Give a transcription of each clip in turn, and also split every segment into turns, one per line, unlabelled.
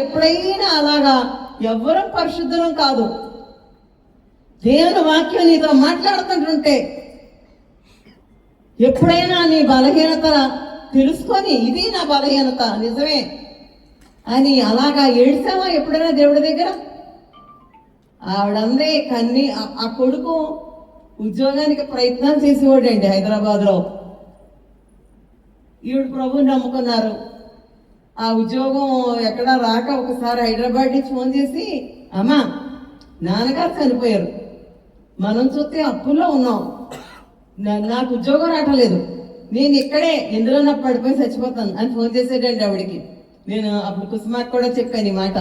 ఎప్పుడైనా అలాగా ఎవ్వరూ పరిశుద్ధం కాదు. దేవుని వాక్యం నీతో మాట్లాడుతుంటుంటే ఎప్పుడైనా నీ బలహీనత తెలుసుకొని ఇది నా బలహీనత నిజమే అని అలాగా ఏడ్చావా ఎప్పుడైనా దేవుడి దగ్గర? ఆవిడందే ఆ కొడుకు ఉద్యోగానికి ప్రయత్నం చేసేవాడండి హైదరాబాద్లో. ఈవిడ ప్రభుని నమ్ముకున్నారు. ఆ ఉద్యోగం ఎక్కడా రాక ఒకసారి హైదరాబాద్ నుంచి ఫోన్ చేసి, అమ్మా నాన్నగారు చనిపోయారు, మనం చూస్తే అప్పుల్లో ఉన్నాం, నాకు ఉద్యోగం రావట్లేదు, నేను ఇక్కడే ఎందులో నాకు పడిపోయి చచ్చిపోతాను అని ఫోన్ చేసేటండి ఆవిడికి. నేను అప్పుడు కుసుమాకి కూడా చెప్పాను ఈ మాట.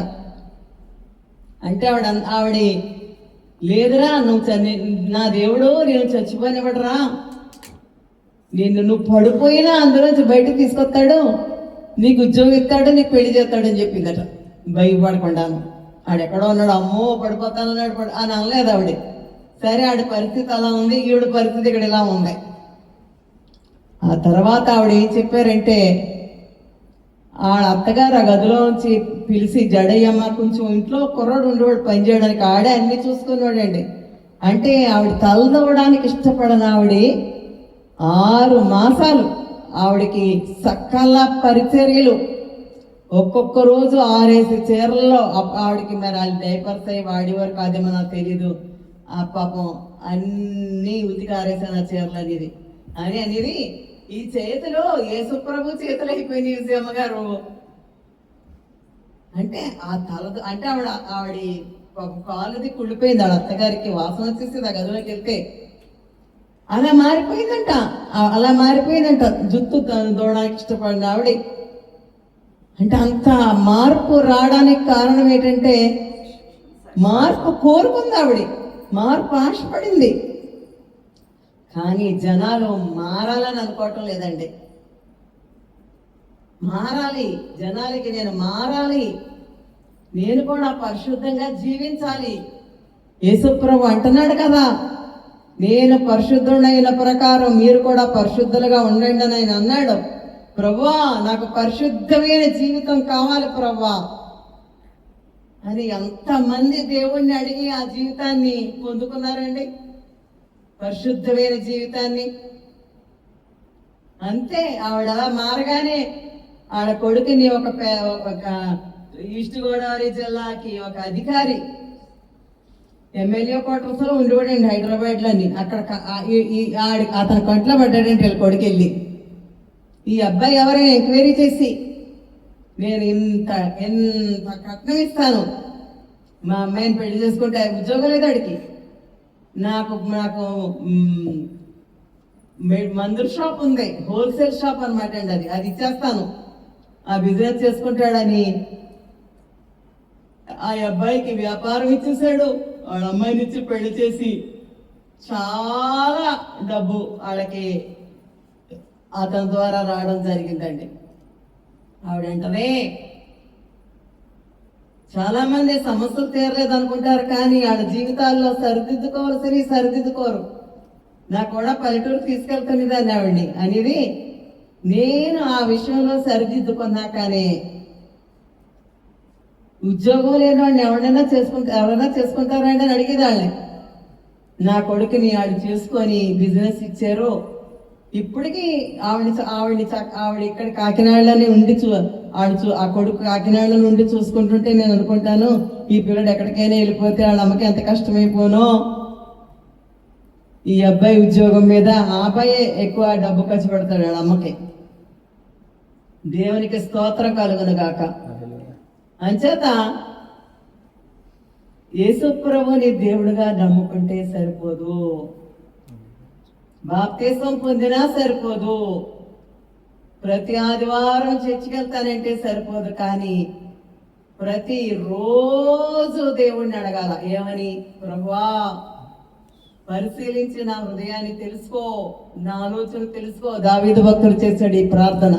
అంటే ఆవిడ లేదురా నా దేవుడు నేను చచ్చిపోయినవాడరా, నువ్వు పడిపోయినా అందులోంచి బయటకు తీసుకొస్తాడు, నీకు ఉద్యోగం ఇస్తాడు, నీకు పెళ్లి చేస్తాడని చెప్పిందట. భయపడకుండాను ఆడెక్కడో ఉన్నాడు, అమ్మో పడిపోతానన్నాడు అని అనలేదు ఆవిడ. సరే ఆడి పరిస్థితి అలా ఉంది, ఈవిడ పరిస్థితి ఇక్కడ ఇలా ఉంది. ఆ తర్వాత ఆవిడ ఏం చెప్పారంటే, ఆడ అత్తగారు ఆ గదిలోంచి పిలిచి, జడయ్యమ్మ కొంచెం ఇంట్లో కుర్రాడు ఉండేవాడు పని చేయడానికి, ఆడే అన్ని చూసుకునేవాడండి. అంటే ఆవిడ తలదవడానికి ఇష్టపడని ఆవిడ 6 మాసాలు ఆవిడకి సకల పరిచర్యలు, ఒక్కొక్క రోజు 6 చీరల్లో ఆవిడకి మరి వాళ్ళు డైపర్స్ అయి వాడేవారు కాదేమో నాకు తెలీదు. ఆ పాపం అన్నీ ఉతికి ఆరేసాను ఆ చీరలు అనేది ఈ చేతిలో యేసుప్రభు చేతులు అయిపోయినాయి విజయమ్మ గారు. అంటే ఆ తలదు అంటే ఆవిడ కాలుది కుళ్ళిపోయింది. ఆవిడ అత్తగారికి వాసన వచ్చేసింది ఆ గదిలోకి వెళ్తే. అలా మారిపోయిందంట జుత్తు దూడడానికి ఇష్టపడిన ఆవిడ. అంటే అంత మార్పు రావడానికి కారణం ఏంటంటే మార్పు కోరుకుంది ఆవిడ, మార్పు ఆశపడింది. కానీ జనాలు మారాలని అనుకోవటం లేదండి. మారాలి, జనాలకి నేను మారాలి, నేను కూడా పరిశుద్ధంగా జీవించాలి. యేసుప్రభు అంటున్నాడు కదా, నేను పరిశుద్ధుడైన ప్రకారం మీరు కూడా పరిశుద్ధులుగా ఉండండి అని ఆయన అన్నాడు. ప్రభువా నాకు పరిశుద్ధమైన జీవితం కావాలి ప్రభువా అని ఎంతమంది దేవుణ్ణి అడిగి ఆ జీవితాన్ని పొందుకున్నారండి, పరిశుద్ధమైన జీవితాన్ని. అంతే ఆవిడ అలా మారగానే ఆవిడ కొడుకుని ఒక ఈస్ట్ గోదావరి జిల్లాకి ఒక అధికారి ఎమ్మెల్యే క్వార్టర్స్లో ఉండేవాడండి హైదరాబాద్లోని. అక్కడ అతని కంట్లో పడ్డాడంటే వీళ్ళ కొడుకు వెళ్ళి, ఈ అబ్బాయి ఎవరైనా ఎంక్వైరీ చేసి నేను ఇంత కట్నం ఇస్తాను, మా అమ్మాయిని పెళ్లి చేసుకుంటే ఉద్యోగం లేదు అడిగి, నాకు మందుల షాప్ ఉంది, హోల్సేల్ షాప్ అనమాట అండి, అది ఇచ్చేస్తాను, ఆ బిజినెస్ చేసుకుంటాడని ఆ అబ్బాయికి వ్యాపారం ఇచ్చేసాడు. వాళ్ళ అమ్మాయిని ఇచ్చి పెళ్లి చేసి చాలా డబ్బు వాళ్ళకి అతని ద్వారా రావడం జరిగిందండి. ఆవిడంటనే చాలా మంది సమస్యలు తీరలేదు అనుకుంటారు, కానీ వాళ్ళ జీవితాల్లో సరిదిద్దుకోరు. నాకు కూడా పల్లెటూరు తీసుకెళ్తుంది దాన్ని ఆవిడ్ని అనేది. నేను ఆ విషయంలో సరిదిద్దుకున్నా, కానీ ఉద్యోగం లేని వాడిని ఎవరైనా చేసుకుంటారండి అని అడిగేదాళ్ళని. నా కొడుకుని ఆవిడ చేసుకొని బిజినెస్ ఇచ్చారు. ఇప్పటికీ ఆవిడ ఇక్కడ కాకినాడలోనే ఉండి ఆ కొడుకు కాకినాడలో ఉండి చూసుకుంటుంటే నేను అనుకుంటాను, ఈ పిల్లడు ఎక్కడికైనా వెళ్ళిపోతే వాళ్ళ అమ్మకి ఎంత కష్టమైపోనో. ఈ అబ్బాయి ఉద్యోగం మీద ఆ అబ్బాయే ఎక్కువ డబ్బు ఖర్చు పెడతాడు వాళ్ళ అమ్మకి. దేవునికి స్తోత్రం కలుగును గాక. అంచేత యేసుప్రభుని దేవుడుగా నమ్ముకుంటే సరిపోదు, బాప్తిసం పొందినా సరిపోదు, ప్రతి ఆదివారం చర్చికి వెళ్తానంటే సరిపోదు, కానీ ప్రతిరోజు దేవుణ్ణి అడగాల. ఏమని? ప్రభువా పరిశీలించి నా హృదయాన్ని తెలుసుకో, నా ఆలోచన తెలుసుకో. దావీదు భక్తుడు చేశాడు ఈ ప్రార్థన.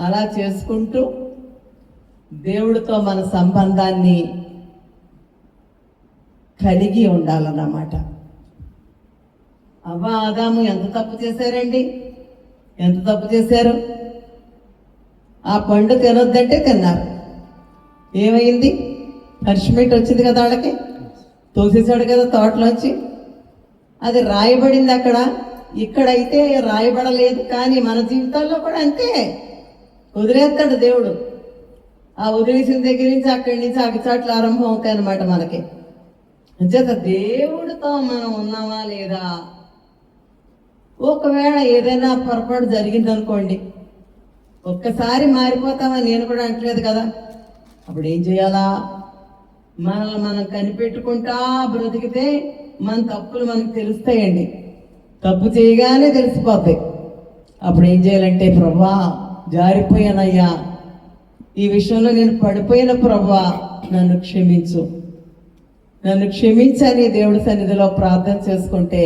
అలా చేసుకుంటూ దేవుడితో మన సంబంధాన్ని కలిగి ఉండాలన్నమాట. అవ్వ ఆదాము ఎంత తప్పు చేశారండి, ఎంత తప్పు చేశారు. ఆ పండు తినొద్దంటే తిన్నారు, ఏమైంది? పనిష్మెంట్ వచ్చింది కదా వాళ్ళకి, తోసేసాడు కదా తోటలోంచి. అది రాయబడింది అక్కడ, ఇక్కడైతే రాయబడలేదు. కానీ మన జీవితాల్లో కూడా అంతే, వదిలేస్తాడు దేవుడు. ఆ వదిలేసిన దగ్గర నుంచి అక్కడి నుంచి అగచాట్లు ఆరంభం అవుతాయి అన్నమాట మనకి. అంచేత దేవుడితో మనం ఉన్నామా లేదా? ఒకవేళ ఏదైనా పొరపాటు జరిగిందనుకోండి, ఒక్కసారి మారిపోతామని నేను కూడా అంటలేదు కదా. అప్పుడు ఏం చేయాలా? మనల్ని మనం కనిపెట్టుకుంటా బ్రతికితే మన తప్పులు మనకు తెలుస్తాయండి. తప్పు చేయగానే తెలిసిపోతాయి. అప్పుడు ఏం చేయాలంటే, ప్రభా జారిపోయానయ్యా, ఈ విషయంలో నేను పడిపోయిన ప్రభా నన్ను క్షమించు, నన్ను క్షమించని దేవుడి సన్నిధిలో ప్రార్థన చేసుకుంటే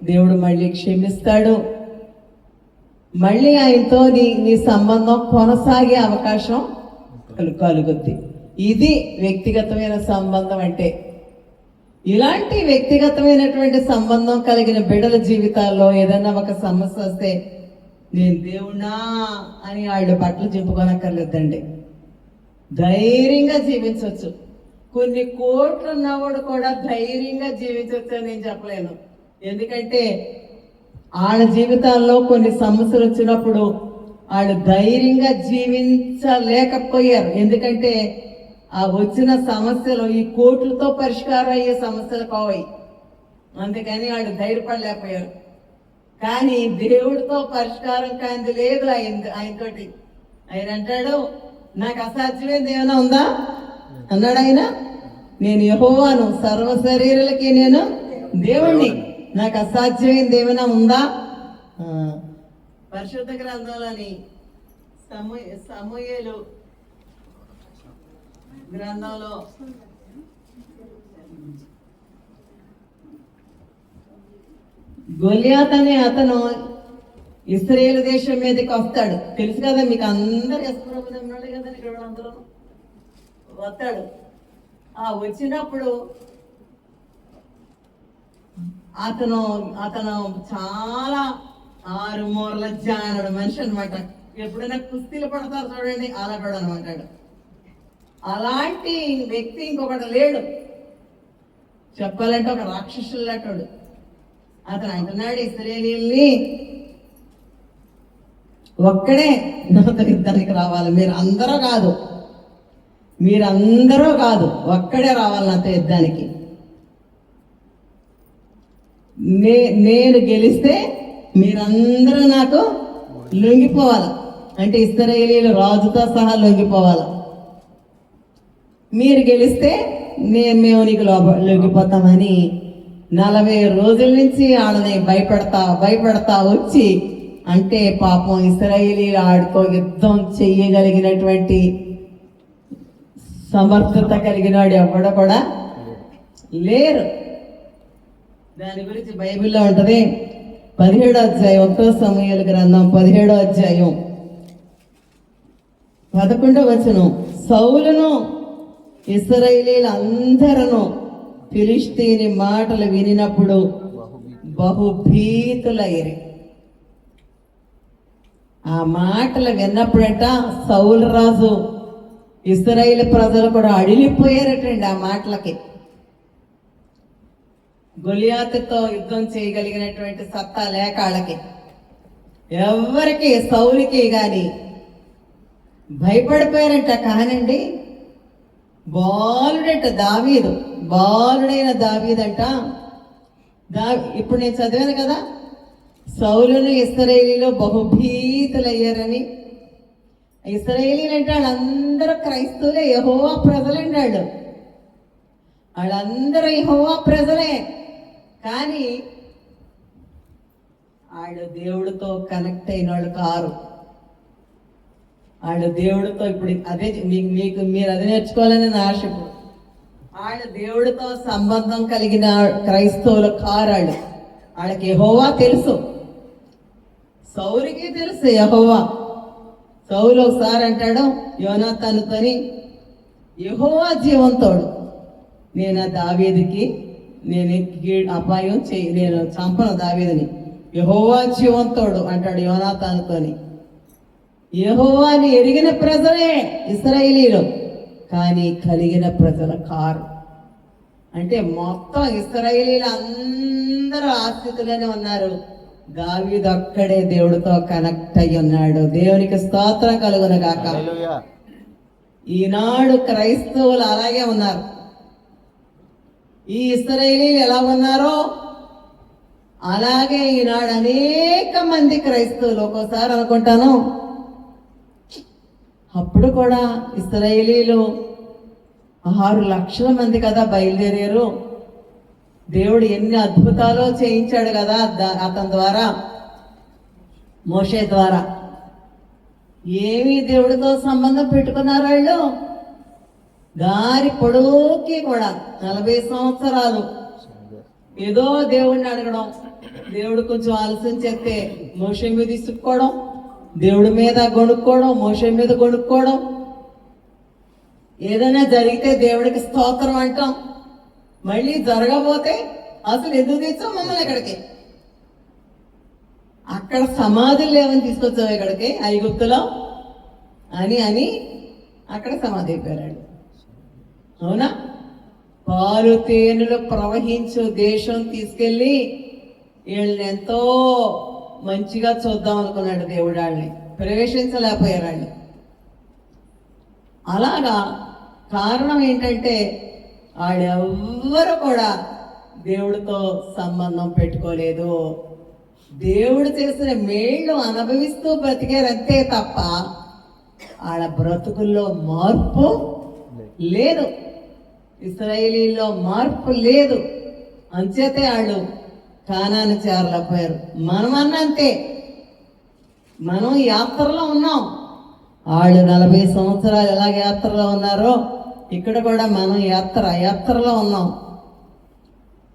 దేవుడు మళ్ళీ క్షమిస్తాడు. మళ్ళీ ఆయనతో నీ సంబంధం కొనసాగే అవకాశం కలుగుద్ది. ఇది వ్యక్తిగతమైన సంబంధం అంటే. ఇలాంటి వ్యక్తిగతమైనటువంటి సంబంధం కలిగిన బిడ్డల జీవితాల్లో ఏదైనా ఒక సమస్య వస్తే నేను దేవుణ్ణా అని వాళ్ళు బట్టలు చింపుకోనక్కర్లేదండి. ధైర్యంగా జీవించవచ్చు. కొన్ని కోట్లు ఉన్నవాడు కూడా ధైర్యంగా జీవించవచ్చు అని నేను చెప్పలేను. ఎందుకంటే వాళ్ళ జీవితాల్లో కొన్ని సమస్యలు వచ్చినప్పుడు వాళ్ళు ధైర్యంగా జీవించలేకపోయారు. ఎందుకంటే ఆ వచ్చిన సమస్యలు ఈ కోట్లతో పరిష్కారం అయ్యే సమస్యలు కావాయి, అందుకని వాళ్ళు ధైర్యపడలేకపోయారు. కానీ దేవుడితో పరిష్కారం కాంది లేదు ఆయనతోటి. ఆయన అంటాడు, నాకు అసాధ్యమైనది ఏమైనా ఉందా అన్నాడు ఆయన. నేను యెహోవాను, సర్వ శరీరులకి నేను దేవుణ్ణి, నాకు అసాధ్యమైనది ఏమైనా ఉందా? పరిశుద్ధ గ్రంథంలోని సమూయేలు గ్రంథంలో గొలియాత్ అనే అతను ఇశ్రాయేలు దేశం మీదకి వస్తాడు. తెలుసు కదా మీకు అందరు, యశ్వరూపుడు ఉన్నాడు కదా ఇక్కడ అందరూ వస్తాడు. వచ్చినప్పుడు అతను చాలా ఆరుమూరల జానడు మనిషి అనమాట. ఎప్పుడైనా కుస్తీలు పడతారు చూడండి, అలాంటి అనమాట. అలాంటి వ్యక్తి ఇంకొకటి లేడు. చెప్పాలంటే ఒక రాక్షసులు లాంటాడు. అతను అంటున్నాడు, ఇశ్రాయేలీయుల్ని ఒక్కడే నాతో యుద్ధానికి రావాలి, మీరందరూ కాదు, ఒక్కడే రావాలి నాతో యుద్ధానికి. నేను గెలిస్తే మీరందరూ నాకు లొంగిపోవాలి. అంటే ఇశ్రాయేలీయులు రాజుతో సహా లొంగిపోవాలి. మీరు గెలిస్తే మేము నీకు లొంగిపోతామని 40 రోజుల నుంచి వాళ్ళని భయపెడతా వచ్చి, అంటే పాపం ఇశ్రాయేలీయులు ఆడితో యుద్ధం చెయ్యగలిగినటువంటి సమర్థత కలిగిన వాడు ఎవడ కూడా లేరు. దాని గురించి బైబిల్లో ఉంటది. 17వ అధ్యాయం 1వ సమూయేలు గ్రంథం 17వ అధ్యాయం 11వ వచనం. సౌలును ఇశ్రాయేలీయులందరూ ఫిలిష్తీని మాటలు వినినప్పుడు బహుభీతులైరి. ఆ మాటలు విన్నప్పుడట సౌలు రాజు, ఇశ్రాయేలు ప్రజలు కూడా అడిలిపోయారటండి ఆ మాటలకి. గొలియాతుతో యుద్ధం చేయగలిగినటువంటి సత్తా లేక వాళ్ళకి ఎవరికి, సౌలుకి గాని భయపడిపోయారంట. కానండి బాలుడైన దావీదంట. ఇప్పుడు నేను చదివాను కదా, సౌలును ఇశ్రాయేలీలో బహుభీతులయ్యారని. ఇశ్రాయేలీలు అంటే వాళ్ళందరూ క్రైస్తవులే, యెహోవా ప్రజలండి. వాళ్ళందరూ యెహోవా ప్రజలే. కానీ వాళ్ళు దేవుడితో కనెక్ట్ అయిన వాళ్ళు కారు. వాళ్ళు దేవుడితో, ఇప్పుడు అదే మీరు అది నేర్చుకోవాలని నా ఆశ. ఇప్పుడు వాళ్ళు దేవుడితో సంబంధం కలిగిన క్రైస్తవులు కారు. వాళ్ళకి యెహోవా తెలుసు, సౌలుకి తెలుసు యెహోవా. సౌలు ఒకసారి అంటాడు యోనాతానుతోని, యెహోవా జీవంతోడు, నేను ఆ దావీదుకి అపాయం నేను చంపను దావీదుని, యెహోవా జీవంతోడు అంటాడు యోనాతానుతోని. యెహోవాని ఎరిగిన ప్రజలే ఇశ్రాయేలీలు, కానీ కలిగిన ప్రజల కారు. అంటే మొత్తం ఇశ్రాయేలీలు అందరూ ఆ స్థితిలోనే ఉన్నారు. దావీదు ఒక్కడే దేవుడితో కనెక్ట్ అయ్యి ఉన్నాడు. దేవునికి స్తోత్రం కలుగును గాక. ఈనాడు క్రైస్తవులు అలాగే ఉన్నారు. ఈ ఇశ్రాయేలీలు ఎలా ఉన్నారో అలాగే ఈనాడు అనేక మంది క్రైస్తవులు. ఒక్కోసారి అనుకుంటాను, అప్పుడు కూడా ఇశ్రాయేలీలు 6 లక్షల మంది కదా బయలుదేరారు. దేవుడు ఎన్ని అద్భుతాలు చేయించాడు కదా అతని ద్వారా, మోషే ద్వారా. ఏమి దేవుడితో సంబంధం పెట్టుకున్నారు వాళ్ళు? దారి పొడవుకి కూడా 40 సంవత్సరాలు ఏదో దేవుడిని అడగడం, దేవుడు కొంచెం ఆలస్యం చేస్తే మోషే మీద ఇసుక్కోవడం, దేవుడి మీద గొనుక్కోవడం, మోషే మీద గొనుక్కోవడం. ఏదైనా జరిగితే దేవుడికి స్తోత్రం అంటాం, మళ్ళీ జరగబోతే అసలు ఎందుకు తెచ్చావు మమ్మల్ని ఇక్కడికి? అక్కడ సమాధులు లేవని తీసుకొచ్చావు ఇక్కడికి ఐగుప్తులో అని అని అక్కడ సమాధి అయిపోయాడు. అవునా? పాలు తేనెలు ప్రవహించు దేశం తీసుకెళ్ళి వీళ్ళని ఎంతో మంచిగా చూద్దాం అనుకున్నాడు దేవుడు. వాళ్ళని ప్రవేశించలేకపోయారు వాళ్ళు. అలాగా కారణం ఏంటంటే వాళ్ళెవ్వరూ కూడా దేవుడితో సంబంధం పెట్టుకోలేదు. దేవుడు చేసిన మేళ్ళు అనుభవిస్తూ బ్రతికారంతే తప్ప వాళ్ళ బ్రతుకుల్లో మార్పు లేదు. ఇశ్రాయేలీల్లో మార్పు లేదు. అంచేతే వాళ్ళు కానాను చేరలేకపోయారు. మనమన్నంతే, మనం యాత్రలో ఉన్నాం. వాళ్ళు 40 సంవత్సరాలు ఎలాగ యాత్రలో ఉన్నారో ఇక్కడ కూడా మనం యాత్రలో ఉన్నాం.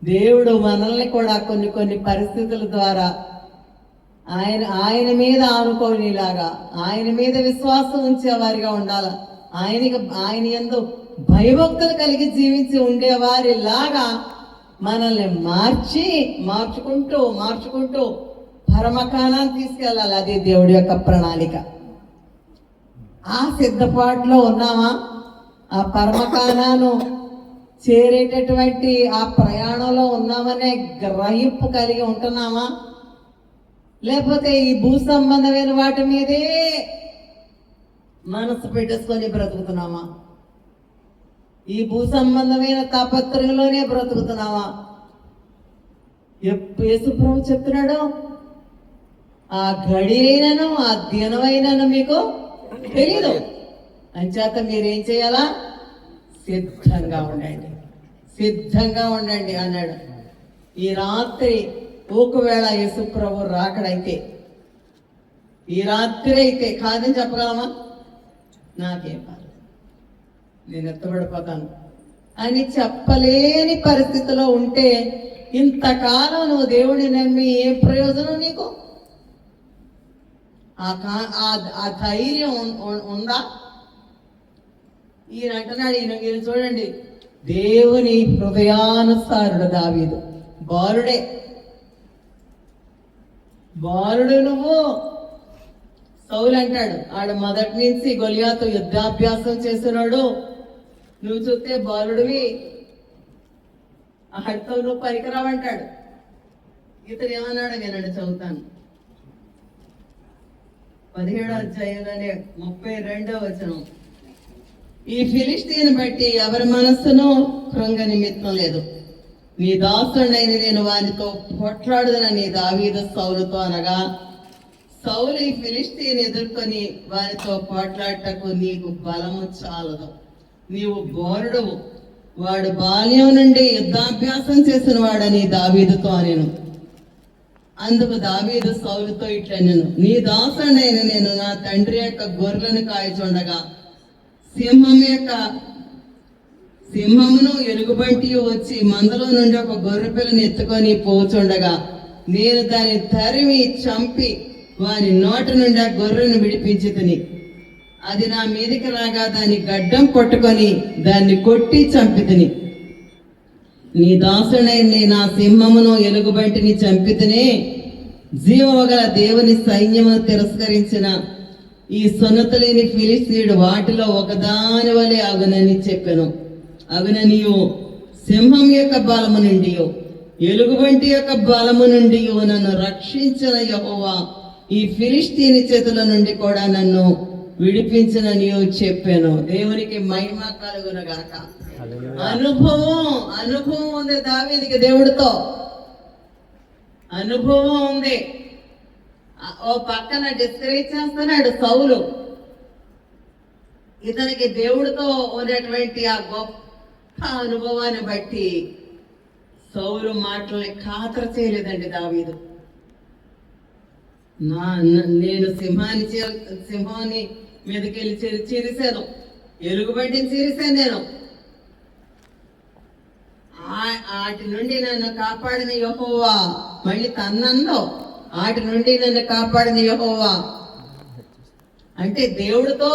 దేవుడు మనల్ని కూడా కొన్ని పరిస్థితుల ద్వారా ఆయన మీద ఆనుకోనిలాగా, ఆయన మీద విశ్వాసం ఉంచేవారిగా ఉండాలి. ఆయన యందు భయభక్తులు కలిగి జీవించి ఉండేవారిలాగా మనల్ని మార్చుకుంటూ పరమకానాన్ని తీసుకెళ్ళాలి. అది దేవుడి యొక్క ప్రణాళిక. ఆ సిద్ధపాటులో ఉన్నామా? ఆ పరమకానాను చేరేటటువంటి ఆ ప్రయాణంలో ఉన్నామనే గ్రహింపు కలిగి ఉంటున్నామా? లేకపోతే ఈ భూ సంబంధమైన వాటి మీదే మనసు పెట్టేసుకొని బ్రతుకుతున్నామా? ఈ భూ సంబంధమైన తాపత్రయంలోనే బ్రతుకుతున్నావా? యేసుప్రభు చెప్తున్నాడు, ఆ గడి అయినను ఆ దినమైనను మీకు తెలీదు. అంచేత మీరేం చేయాలా? సిద్ధంగా ఉండండి అన్నాడు. ఈ రాత్రి ఒకవేళ యేసుప్రభు రాకడైతే, ఈ రాత్రి అయితే కాదని చెప్పగలమా? నాకేం పర్లేదు, నేను ఎత్తబడిపోతాను అని చెప్పలేని పరిస్థితిలో ఉంటే ఇంతకాలం నువ్వు దేవుడిని నమ్మి ఏం ప్రయోజనం నీకు? ఆ ధైర్యం ఉందా? ఈయన అంటున్నాడు, ఈయన చూడండి, దేవుని హృదయానుసారుడు దావీదు. బాలుడు నువ్వు. సౌలు అంటాడు, ఆడ మొదటి నుంచి గొలియాతో యుద్ధాభ్యాసం చేస్తున్నాడు, నువ్వు చూస్తే బాలుడివి, ఆడితో నువ్వు పనికిరావంటాడు. ఇతను ఏమన్నాడు వినండి, చదువుతాను. 17వ అధ్యాయంలోనే 32వ వచనం. ఈ ఫిలిష్తీని బట్టి ఎవరి మనస్సును కృంగ నిమిత్తం లేదు. నీ దాసుడైన నేను వానితో పోట్లాడుదనని దావీదు సౌలుతో అనగా, సౌలు ఈ ఫిలిష్తీని ఎదుర్కొని వారితో పోట్లాడటకు నీకు బలము చాలదు, నీవు బోరుడవు, వాడు బాల్యం నుండి యుద్ధాభ్యాసం చేసిన వాడని దావీదుతో అనెను. అందుకు దావీదు సౌలుతో ఇట్లనెను, నీ దాసుడైన నేను నా తండ్రి యొక్క గొర్రెలను కాయచుండగా సింహమును ఎలుగుబంటి వచ్చి మందలో నుండి ఒక గొర్రె పిల్లని ఎత్తుకొని పోచుండగా నేను దాన్ని తరిమి చంపి వాని నోటి నుండి ఆ గొర్రెను విడిపించితిని. అది నా మీదకి రాగా దాన్ని గడ్డం పట్టుకొని దాన్ని కొట్టి చంపితిని. నీ దాసుడైన నా సింహమును ఎలుగుబంటిని చంపితినే, జీవము గల దేవుని సైన్యమును తిరస్కరించిన ఈ సున్నతలేని ఫిలిస్తీయుడు వాటిలో ఒకదాని వలె అగునని చెప్పెను. అగుననియు సింహం యొక్క బలము నుండి ఎలుగుబంటి యొక్క బలము నుండి నన్ను రక్షించిన యెహోవా ఈ ఫిలిస్తీని చేతుల నుండి కూడా నన్ను విడిపించననియో చెప్పాను. దేవునికి మహిమ కలుగునగాక. అనుభవం ఉంది దావీదుకి, దేవుడితో అనుభవం ఉంది. ఓ పక్కన డిస్కరేజ్ చేస్తున్నాడు సౌలు. ఇతనికి దేవుడితో ఉన్నటువంటి ఆ గొప్ప అనుభవాన్ని బట్టి సౌలు మాటల్ని ఖాతరు చేయలేదండి దావీదు. నేను సింహాన్ని మీదకెళ్ళి చీరిశాను, ఎలుగుబంటిని చీరిశాను నేను. వాటి నుండి నన్ను కాపాడిన యెహోవా, మళ్ళీ తన్నందో వాటి నుండి నన్ను కాపాడిన యెహోవా అంటే దేవుడితో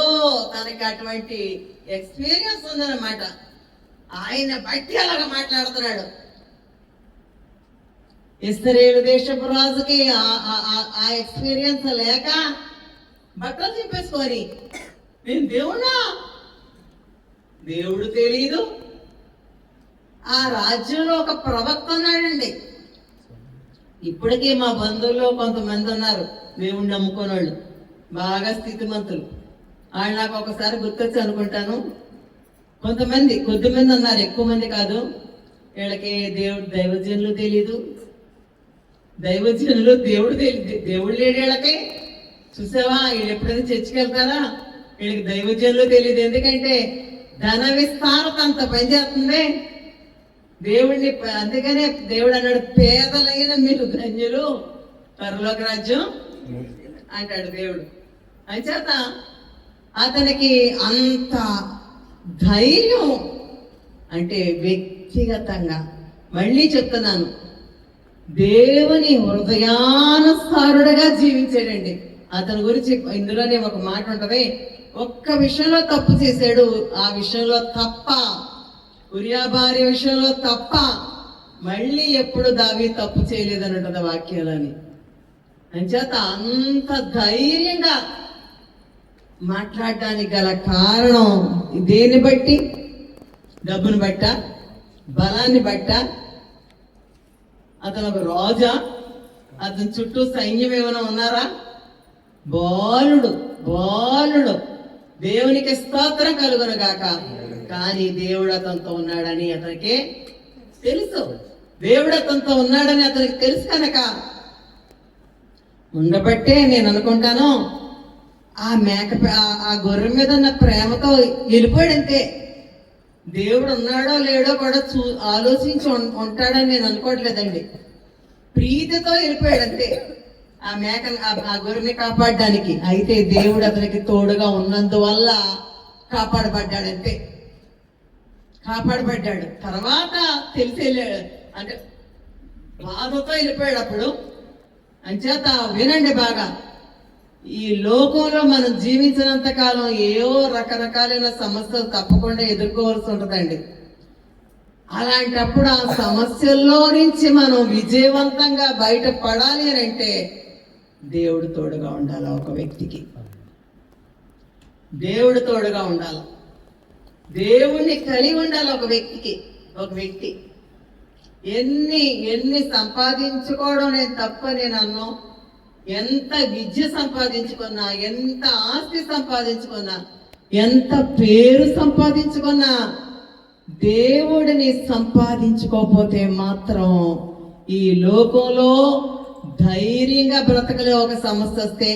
తనకి అటువంటి ఎక్స్పీరియన్స్ ఉందన్నమాట. ఆయన బట్టి అలాగా మాట్లాడుతున్నాడు. ఇశ్రాయేలు దేశపు రాజుకి ఆ ఎక్స్పీరియన్స్ లేక బట్టలు చెప్పేసుకొని నేను దేవుడు తెలీదు. ఆ రాజ్యంలో ఒక ప్రవక్త ఉన్నాడండి. ఇప్పటికీ మా బంధువుల్లో కొంతమంది ఉన్నారు దేవుణ్ణి నమ్ముకునే వాళ్ళు, బాగా స్థితిమంతులు. వాళ్ళు నాకు ఒకసారి గుర్తొచ్చి అనుకుంటాను. కొద్దిమంది ఉన్నారు, ఎక్కువ మంది కాదు. వీళ్ళకి దైవజనులు తెలీదు, దేవుడు తెలియదు. దేవుడు లేడు వీళ్ళకి. చూసావా, వీళ్ళు ఎప్పుడైనా చర్చికి వెళ్తారా? వీళ్ళకి దైవజనులు తెలియదు. ఎందుకంటే ధన విస్తారత అంత పనిచేస్తుంది దేవుడిని. అందుకనే దేవుడు అన్నాడు, పేదలైన మీరు ధన్యులు, పరలోక రాజ్యం అంటాడు దేవుడు. అంచేత అతనికి అంత ధైర్యం అంటే వ్యక్తిగతంగా, మళ్ళీ చెప్తున్నాను, దేవుని హృదయానుసారుడుగా జీవించాడండి. అతని గురించి ఇందులోనే ఒక మాట ఉంటది, ఒక్క విషయంలో తప్పు చేశాడు, ఆ విషయంలో తప్ప, ఉరియా భార్య విషయంలో తప్ప మళ్ళీ ఎప్పుడు దావీదు తప్పు చేయలేదని ఉంటుంది వాక్యాలని. అంచేత అంత ధైర్యంగా మాట్లాడడానికి గల కారణం దేన్ని బట్టి? డబ్బుని బట్ట, బలాన్ని బట్ట? అతను ఒక రాజా? అతని చుట్టూ సైన్యం ఏమైనా ఉన్నారా? బాలుడు దేవునికి స్తోత్రం కలుగునుగాక. కానీ దేవుడు అతనితో ఉన్నాడని అతనికి తెలుసు. దేవుడు అతనితో ఉన్నాడని అతనికి తెలుసు కనుక ఉండబట్టే నేను అనుకుంటాను ఆ గొర్రె మీద ఉన్న ప్రేమతో వెళ్ళిపోయాడంతే. దేవుడు ఉన్నాడో లేడో కూడా ఆలోచించి ఉంటాడని నేను అనుకోవట్లేదండి. ప్రీతితో వెళ్ళిపోయాడంతే ఆ గొర్రెని కాపాడడానికి. అయితే దేవుడు అతనికి తోడుగా ఉన్నందువల్ల కాపాడబడ్డాడు. తర్వాత తెలిసి వెళ్ళాడు, అంటే బాధతో వెళ్ళిపోయాడు అప్పుడు. అంచేత వినండి బాగా, ఈ లోకంలో మనం జీవించినంత కాలం ఏవో రకరకాలైన సమస్యలు తప్పకుండా ఎదుర్కోవాల్సి ఉంటుందండి. అలాంటప్పుడు ఆ సమస్యల్లో నుంచి మనం విజయవంతంగా బయటపడాలి అని అంటే దేవుడు తోడుగా ఉండాలి. ఒక వ్యక్తికి దేవుడు తోడుగా ఉండాలి, దేవుణ్ణి కలిగి ఉండాలి ఒక వ్యక్తి. ఎన్ని సంపాదించుకోవడం నేను తప్పని నన్ను, ఎంత విద్య సంపాదించుకున్నా, ఎంత ఆస్తి సంపాదించుకున్నా, ఎంత పేరు సంపాదించుకున్నా, దేవుడిని సంపాదించుకోకపోతే మాత్రం ఈ లోకంలో ధైర్యంగా బ్రతకలే. ఒక సమస్య వస్తే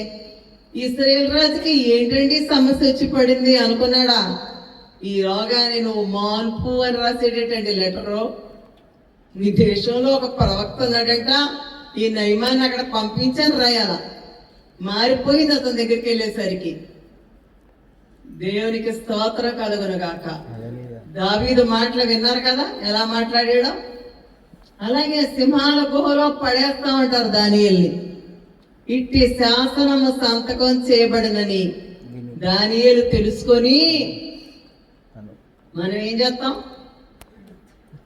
ఇశ్రాయేలు రాజుకి ఏంటండి సమస్య వచ్చి పడింది అనుకున్నాడా? ఈ రోగాన్ని నువ్వు మాన్పు అని రాసేటండి లెటరు. నీ దేశంలో ఒక ప్రవక్త ఉన్నాడంట, ఈ నయమాన్ని అక్కడ పంపించాను రాయాల. మారిపోయింది అతని దగ్గరికి వెళ్ళేసరికి. దేవునికి స్తోత్రం కలుగునుగాక. దావీదు మాటలు విన్నారు కదా ఎలా మాట్లాడాడో. అలాగే సింహాల గుహలో పడేస్తా ఉంటారు దానియేలుని. ఇట్టి శాసనము సంతకం చేయబడినని దానియేలు తెలుసుకొని మనం ఏం చేస్తాం?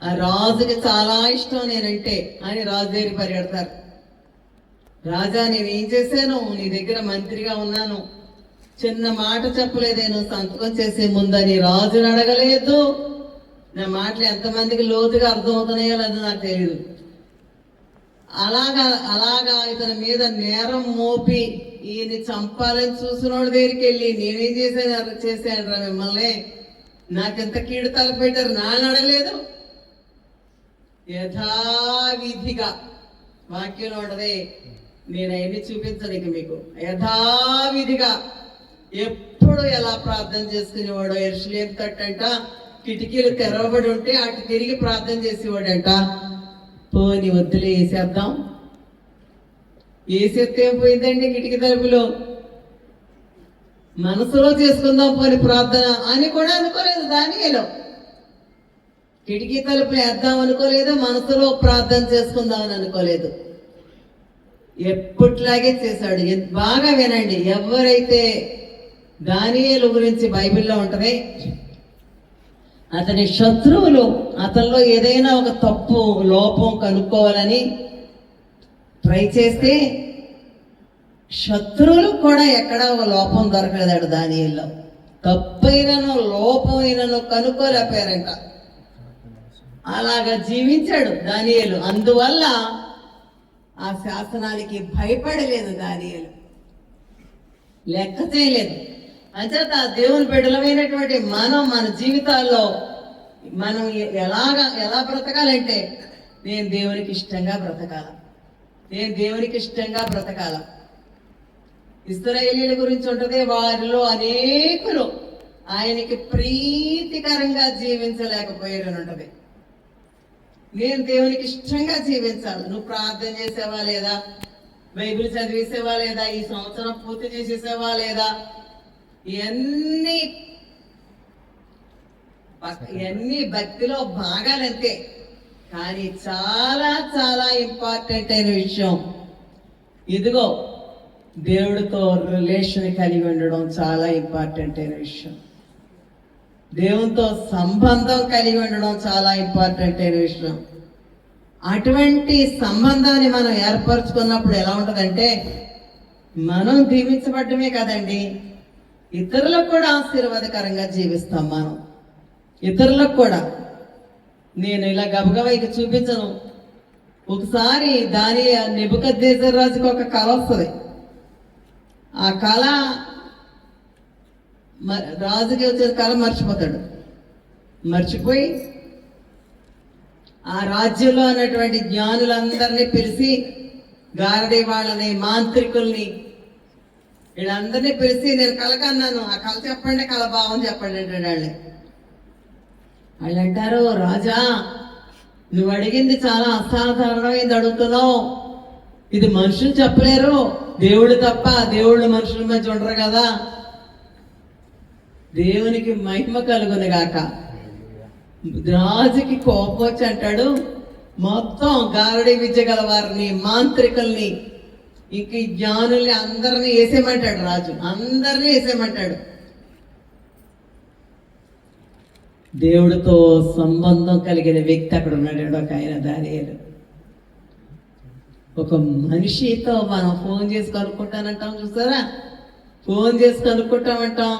ఆ రాజుకి చాలా ఇష్టం నేనంటే అని రాజు దగ్గర పరిగెడతారు. రాజా, నేనేం చేశాను? నీ దగ్గర మంత్రిగా ఉన్నాను, చిన్న మాట చెప్పలేదే, నువ్వు సంతకం చేసే ముందని రాజుని అడగలేదు. నా మాటలు ఎంతమందికి లోతుగా అర్థమవుతున్నాయో లేదో నాకు తెలియదు. అలాగా ఇతని మీద నేరం మోపి ఈయన్ని చంపాలని చూసినోడి దగ్గరికి వెళ్ళి నేనేం చేశాను రా మిమ్మల్ని, నాకెంత కీడు తలపెట్టారు, నాన్న అడగలేదు. యథావిధిగా వాక్యం ఉండదే, నేను అవన్నీ చూపించను ఇక మీకు. యథావిధిగా ఎప్పుడు ఎలా ప్రార్థన చేసుకునేవాడో, యెరూషలేము తట్టంట కిటికీలు తెరవబడి ఉంటే అటు తిరిగి ప్రార్థన చేసేవాడంట. పోని వద్దులే వేసేద్దాం, వేసేస్తే పోయిందండి కిటికీ తలుపులో, మనసులో చేసుకుందాం పోని ప్రార్థన అని కూడా అనుకోలేదు దానియేలు. కిటికీ తలుపులు వేద్దాం అనుకోలేదు, మనసులో ప్రార్థన చేసుకుందామని అనుకోలేదు. ఎప్పట్లాగే చేశాడు. బాగా వినండి, ఎవరైతే దానియేలు గురించి బైబిల్లో ఉంటది, అతని శత్రువులు అతనిలో ఏదైనా ఒక తప్పు లోపం కనుక్కోవాలని ట్రై చేస్తే శత్రువులకు కూడా ఎక్కడా ఒక లోపం దొరకలేదాడు దానియేలులో. తప్పైనను లోపమైనను కనుక్కోలేకపోయారంట. అలాగా జీవించాడు దానియేలు. అందువల్ల ఆ శాసనానికి భయపడలేదు దానియేలు, లెక్క చేయలేదు. అంచేత దేవుని బిడ్డలమైనటువంటి మనం మన జీవితాల్లో మనం ఎలా బ్రతకాలంటే, నేను దేవునికి ఇష్టంగా బ్రతకాల, నేను దేవునికి ఇష్టంగా బ్రతకాల. ఇశ్రాయేలీయుల గురించి ఉంటుంది, వారిలో అనేకులు ఆయనకి ప్రీతికరంగా జీవించలేకపోయారని ఉంటుంది. నేను దేవునికి ఇష్టంగా జీవించాలి. నువ్వు ప్రార్థన చేసేవా లేదా, బైబిల్ చదివేసేవా లేదా, ఈ సంవత్సరం పూర్తి చేసేసేవా లేదా, ఇవన్నీ భక్తిలో భాగాలంతే. కానీ చాలా చాలా ఇంపార్టెంట్ అయిన విషయం ఇదిగో, దేవుడితో రిలేషన్ కలిగి ఉండడం చాలా ఇంపార్టెంట్ అయిన విషయం. దేవునితో సంబంధం కలిగి ఉండడం చాలా ఇంపార్టెంట్ అయిన విషయం. అటువంటి సంబంధాన్ని మనం ఏర్పరచుకున్నప్పుడు ఎలా ఉంటుందంటే, మనం దీవించబడ్డమే కదండి, ఇతరులకు కూడా ఆశీర్వాదకరంగా జీవిస్తాం మనం. ఇతరులకు కూడా నేను ఇలా గబగబా ఇక చూపించను. ఒకసారి నెబుకద్నెజరు రాజుకి ఒక కళ వస్తుంది. ఆ కళ రాజుకి వచ్చే కళ మర్చిపోయి ఆ రాజ్యంలో ఉన్నటువంటి జ్ఞానులందరినీ పిలిచి, గారడీ వాళ్ళని, మాంత్రికుల్ని, వీళ్ళందరినీ పిలిచి నేను కళ కన్నాను, ఆ కళ చెప్పండి, కళ భావం చెప్పండి అంటాడు. వాళ్ళు అంటారు, రాజా నువ్వు అడిగింది చాలా అసాధారణమైంది అడుగుతున్నావు, ఇది మనుషులు చెప్పలేరు, దేవుడు తప్ప, దేవుళ్ళు మనుషుల మధ్య ఉండరు కదా. దేవునికి మహిమ కలుగును గాక. రాజుకి కోపం వచ్చి అంటాడు, మొత్తం గారడీ విద్య గల వారిని, మాంత్రికుల్ని, ఇంక ఈ జ్ఞానుల్ని అందరినీ వేసేయమంటాడు రాజు, అందరినీ వేసేయమంటాడు. దేవుడితో సంబంధం కలిగిన వ్యక్తి అక్కడ ఉన్నాడు ఒక ఆయన, దానియేలు. ఒక మనిషితో మనం ఫోన్ చేసి కనుక్కుంటానంటాం చూసారా, ఫోన్ చేసి కనుక్కుంటామంటాం,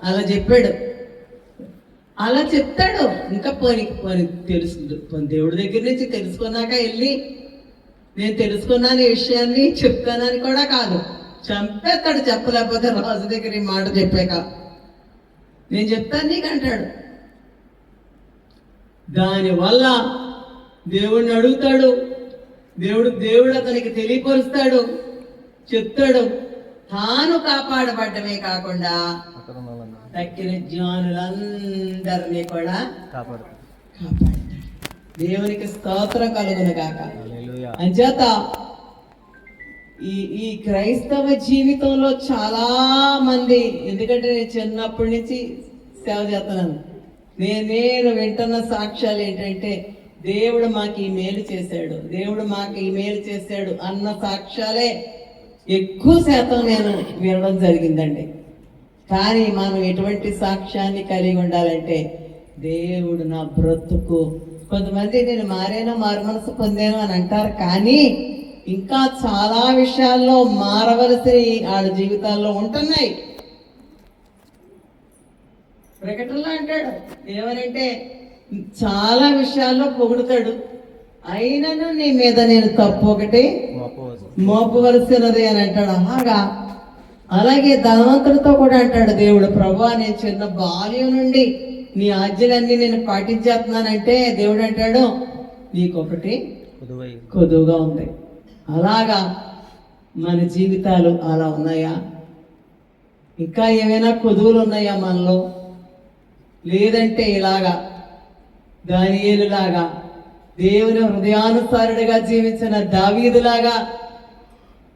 అలా చెప్పాడు. అలా చెప్తాడు. ఇంకా పోనీ దేవుడి దగ్గర నుంచి తెలుసుకున్నాక వెళ్ళి నేను తెలుసుకున్నాను ఈ విషయాన్ని చెప్తానని కూడా కాదు, చంపేస్తాడు చెప్పలేకపోతే రాజు దగ్గర ఈ మాట చెప్పాక. నేను చెప్తాను నీకు అంటాడు. దానివల్ల దేవుడిని అడుగుతాడు, దేవుడు అతనికి తెలియపరుస్తాడు, చెప్తాడు. తాను కాపాడబడ్డమే కాకుండా తక్కిన జ్ఞానులందరినీ కూడా కాపాడతాడు. దేవునికి స్తోత్రం కలుగును గాక. అంచేత ఈ క్రైస్తవ జీవితంలో చాలా మంది, ఎందుకంటే నేను చిన్నప్పటి నుంచి సేవ చేస్తున్నాను, నేను వింటున్న సాక్ష్యాలు ఏంటంటే, దేవుడు మాకు ఈ మేలు చేశాడు, దేవుడు మాకు ఈ మేలు చేశాడు అన్న సాక్ష్యాలే ఎక్కువ శాతం నేను వినడం జరిగిందండి. కానీ మనం ఎటువంటి సాక్ష్యాన్ని కలిగి ఉండాలంటే, దేవుడు నా బ్రతుకు, కొంతమంది నేను మారాను, మారు మనసు పొందాను అని అంటారు, కానీ ఇంకా చాలా విషయాల్లో మారవలసి వాళ్ళ జీవితాల్లో ఉంటున్నాయి. ప్రకటనలో అంటాడు ఏమనంటే చాలా విషయాల్లో పొగుడుతాడు, అయినను నీ మీద నేను తప్పు ఒకటి మోపవలసినది అని అంటాడు. అలాగే ధనవంతుడితో కూడా అంటాడు దేవుడు, ప్రభువా నేను చిన్న బాల్యం నుండి నీ ఆజ్ఞలన్నీ నేను పాటించేస్తున్నానంటే దేవుడు అంటాడు నీకొకటి కొదువుగా ఉంది. అలాగా మన జీవితాలు అలా ఉన్నాయా? ఇంకా ఏమైనా కొదువులు ఉన్నాయా మనలో? లేదంటే ఇలాగా దానియేలులాగా దేవుని హృదయానుసారుడిగా జీవించిన దావీదులాగా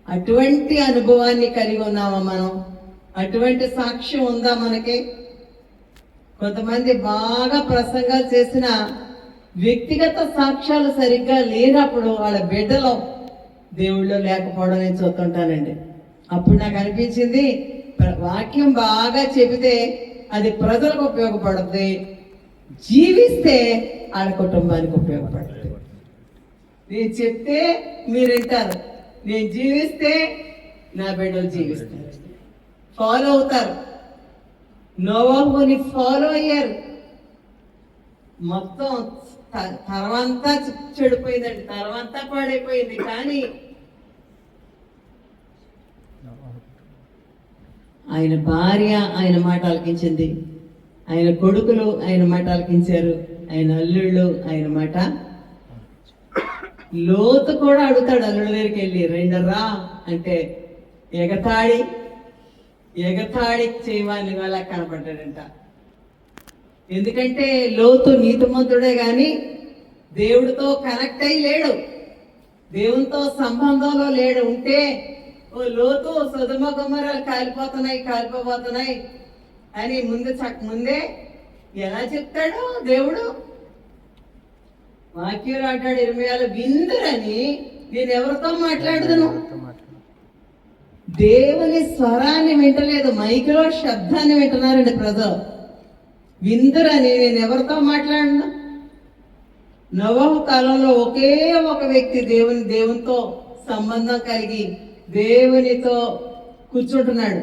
అటువంటి అనుభవాన్ని కలిగి ఉన్నామా మనం? అటువంటి సాక్ష్యం ఉందా మనకి? కొంతమంది బాగా ప్రసంగాలు చేసిన వ్యక్తిగత సాక్ష్యాలు సరిగ్గా లేనప్పుడు వాళ్ళ బిడ్డలో దేవుళ్ళు లేకపోవడం నేను చూస్తుంటానండి. అప్పుడు నాకు అనిపించింది, వాక్యం బాగా చెబితే అది ప్రజలకు ఉపయోగపడుతుంది, జీవిస్తే వాళ్ళ కుటుంబానికి ఉపయోగపడుతుంది. నేను చెప్తే మీరు వింటారు, నేను జీవిస్తే నా బిడ్డలు జీవిస్తారు, ఫాలో అవుతారు. నోవాహుని ఫాలో అయ్యారు. మొత్తం తరవంతా చెడిపోయిందండి, తరవంతా పాడైపోయింది. కానీ ఆయన భార్య ఆయన మాట ఆలకించింది, ఆయన కొడుకులు ఆయన మాట ఆలకించారు, ఆయన అల్లుళ్ళు ఆయన మాట. లోతు కూడా అడుగుతాడు అల్లుడి దగ్గరికి వెళ్ళి, రెండరా అంటే ఎగతాళి చేయవాని వాళ్ళ కనపడ్డాడంట. ఎందుకంటే లోతు నీతిమంతుడే కానీ దేవుడితో కనెక్ట్ అయ్యి లేడు, దేవునితో సంబంధంలో లేడు. ఉంటే ఓ లోతు సొదొమ గొమొర్రాలు కాలిపోతున్నాయి అని ముందే ఎలా చెప్తాడు దేవుడు? వాక్యంలో అంటాడు ఇర్మీయాలో, విందురని నేను ఎవరితో మాట్లాడుదును? దేవుని స్వరాన్ని వింటలేదు, మైకులో శబ్దాన్ని వింటున్నారండి ప్రజలు. విందురని నేను ఎవరితో మాట్లాడినా? నోవహు కాలంలో ఒకే ఒక వ్యక్తి దేవునితో సంబంధం కలిగి దేవునితో కూర్చుంటున్నాడు.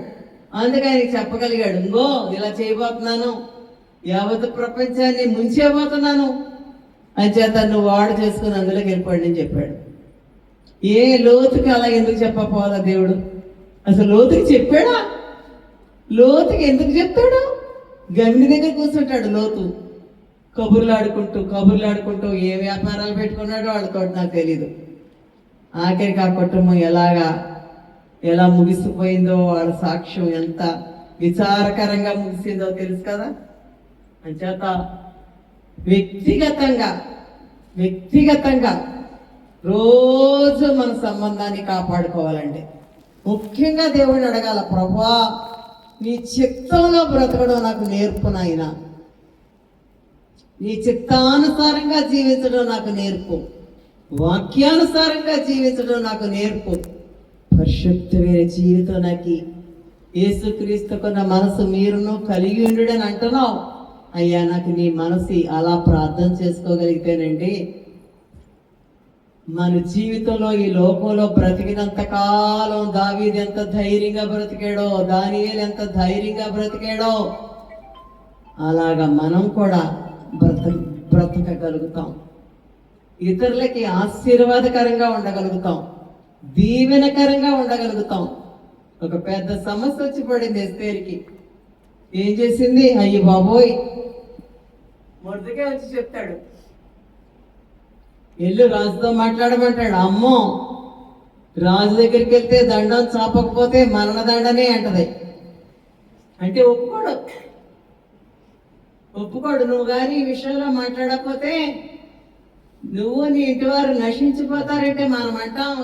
అందుకని చెప్పగలిగాడు, ఇంగో ఇలా చేయబోతున్నాను, యావత్ ప్రపంచాన్ని ముంచేబోతున్నాను అని చేత నువ్వు వాడు చేసుకుని అందులోకి వెళ్ళిపోండి అని చెప్పాడు. ఏ లోతుకి అలా ఎందుకు చెప్పపోవాలా దేవుడు? అసలు లోతుకి చెప్పాడా? లోతుకి ఎందుకు చెప్తాడు? గమిని దగ్గర కూర్చుంటాడు లోతు, కబుర్లు ఆడుకుంటూ ఏ వ్యాపారాలు పెట్టుకున్నాడో వాళ్ళతో నాకు తెలీదు. ఆఖరికి ఆ కుటుంబం ఎలా ముగిసిపోయిందో, వాళ్ళ సాక్ష్యం ఎంత విచారకరంగా ముగిసిందో తెలుసు కదా. అంచేత వ్యక్తిగతంగా రోజు మన సంబంధాన్ని కాపాడుకోవాలండి. ముఖ్యంగా దేవుడిని అడగాల, ప్రభువా నీ చిత్తంలో బ్రతకడం నాకు నేర్పు నాయనా, నీ చిత్తానుసారంగా జీవించడం నాకు నేర్పు, వాక్యానుసారంగా జీవించడం నాకు నేర్పు, పరిశుద్ధమైన జీవితం నాకు యేసుక్రీస్తుకున్న మనసు మీరును కలిగి ఉండుడని అంటున్నావు. అయ్యా నాకు నీ మనసు అలా ప్రార్థన చేసుకోగలిగితేనండి మన జీవితంలో ఈ లోకంలో బ్రతికినంత కాలం దావీదు ఎంత ధైర్యంగా బ్రతికాడో, దానియేలు ఎంత ధైర్యంగా బ్రతికాడో, అలాగా మనం కూడా బ్రతకగలుగుతాం. ఇతరులకి ఆశీర్వాదకరంగా ఉండగలుగుతాం, దీవెనకరంగా ఉండగలుగుతాం. ఒక పెద్ద సమస్య వచ్చి పడింది ఎస్తేరుకి. ఏం చేసింది? అయ్యి బాబోయ్, మొదటికే వచ్చి చెప్తాడు, ఎల్లు రాజుతో మాట్లాడమంటాడు. అమ్మో, రాజు దగ్గరికి వెళ్తే దండం చాపకపోతే మరణదండనే అంటది. అంటే ఒప్పుకోడు. నువ్వు కానీ ఈ విషయంలో మాట్లాడకపోతే నువ్వు నీ ఇంటి వారు నశించిపోతారంటే మనం అంటాం,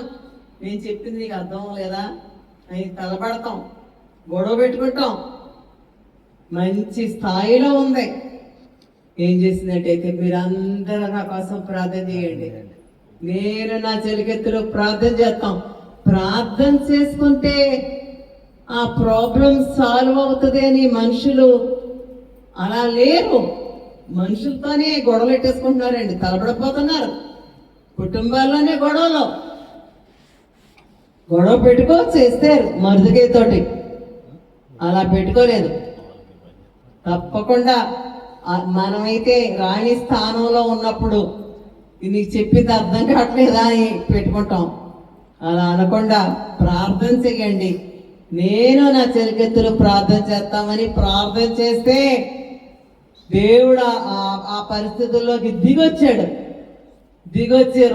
నేను చెప్పింది నీకు అర్థం లేదా అని తలపడతాం, గొడవ పెట్టుకుంటాం. మంచి స్థాయిలో ఉంది. ఏం చేసిందంటే, మీరందరూ నా కోసం ప్రార్థన చేయండి, నేను నా చెలికెత్తులో ప్రార్థన చేస్తాం. ప్రార్థన చేసుకుంటే ఆ ప్రాబ్లం సాల్వ్ అవుతుంది అని మనుషులు అలా లేరు. మనుషులతోనే గొడవలు పెట్టేసుకుంటున్నారండి, తలపడిపోతున్నారు. కుటుంబాల్లోనే గొడవ పెట్టుకో చేస్తారు మరుదుగైతోటి, అలా పెట్టుకోలేదు. తప్పకుండా మనమైతే రాణి స్థానంలో ఉన్నప్పుడు నీకు చెప్పింది అర్థం కావట్లేదా అని పెట్టుకుంటాం. అలా అనకుండా ప్రార్థన చెయ్యండి. నేను నా చెలికెత్తులు ప్రార్థన చేస్తామని ప్రార్థన చేస్తే దేవుడు ఆ పరిస్థితుల్లోకి దిగొచ్చి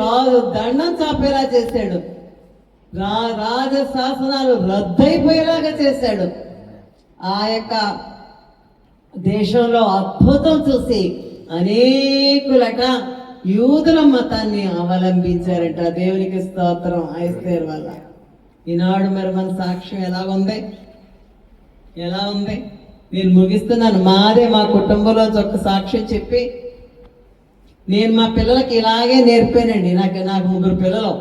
రాజు దండం చాపేలా చేశాడు. రాజశాసనాలు రద్దయిపోయేలాగా చేశాడు. ఆ యొక్క దేశంలో అద్భుతం చూసి అనేకులట యూదుల మతాన్ని అవలంబించారట. దేవునికి స్తోత్రం. ఐస్తేర్ వల్ల ఈనాడు మరి మన సాక్ష్యం ఎలా ఉంది? నేను ముగిస్తున్నాను. మా కుటుంబంలో ఒక సాక్ష్యం చెప్పి నేను మా పిల్లలకి ఇలాగే నేర్పానండి. నాకు 3 పిల్లలు.